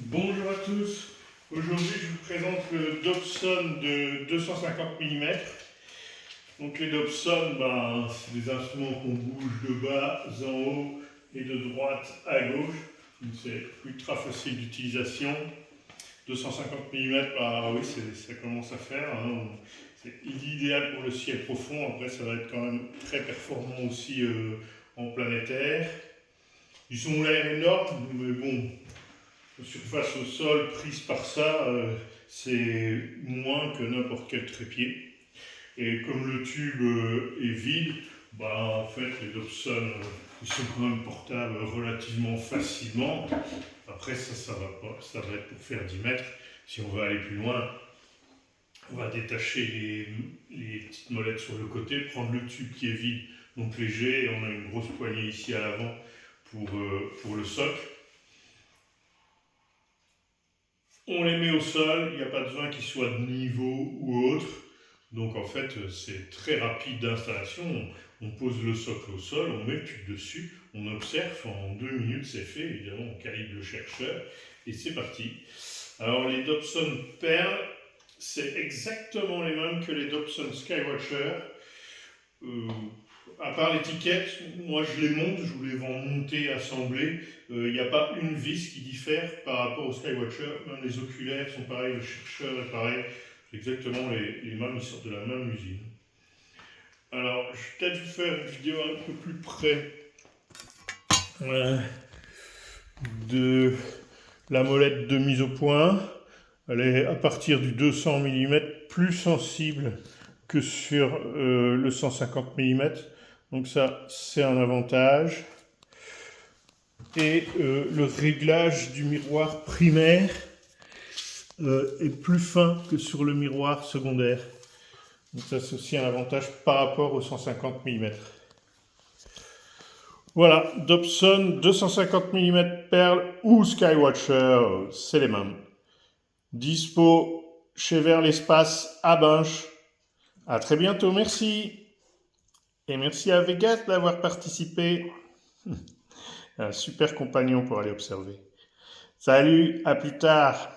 Bonjour à tous, aujourd'hui je vous présente le Dobson de 250 mm. Donc les Dobson, c'est des instruments qu'on bouge de bas en haut et de droite à gauche. Donc c'est ultra facile d'utilisation. 250 mm, oui, ça commence à faire. Hein. C'est l'idéal pour le ciel profond, après ça va être quand même très performant aussi en planétaire. Ils ont l'air énormes, mais bon, la surface au sol prise par ça, c'est moins que n'importe quel trépied. Et comme le tube est vide, en fait les Dobson ils sont quand même portables relativement facilement. Après ça va pas, ça va être pour faire 10 mètres. Si on veut aller plus loin, on va détacher les petites molettes sur le côté, prendre le tube qui est vide, donc léger, et on a une grosse poignée ici à l'avant pour le socle. On les met au sol, il n'y a pas besoin qu'ils soient de niveau ou autre. Donc en fait, c'est très rapide d'installation. On pose le socle au sol, on met le tube dessus, on observe, en 2 minutes c'est fait, évidemment on calibre le chercheur et c'est parti. Alors les Dobson Pearl, c'est exactement les mêmes que les Dobson Skywatcher. À part l'étiquette, moi je les monte, je vous les vends montés, assemblés. Il n'y a pas une vis qui diffère par rapport au Skywatcher. Même les oculaires sont pareils, le chercheur est pareil. C'est exactement les mêmes, ils sortent de la même usine. Alors, je vais peut-être vous faire une vidéo un peu plus près de la molette de mise au point. Elle est à partir du 200 mm plus sensible que sur le 150 mm. Donc ça, c'est un avantage. Et le réglage du miroir primaire est plus fin que sur le miroir secondaire. Donc ça, c'est aussi un avantage par rapport au 150 mm. Voilà, Dobson 250 mm Pearl ou Skywatcher, c'est les mêmes. Dispo chez Vers l'Espace à Binche. À très bientôt, merci. Et merci à Vegas d'avoir participé. Un super compagnon pour aller observer. Salut, à plus tard.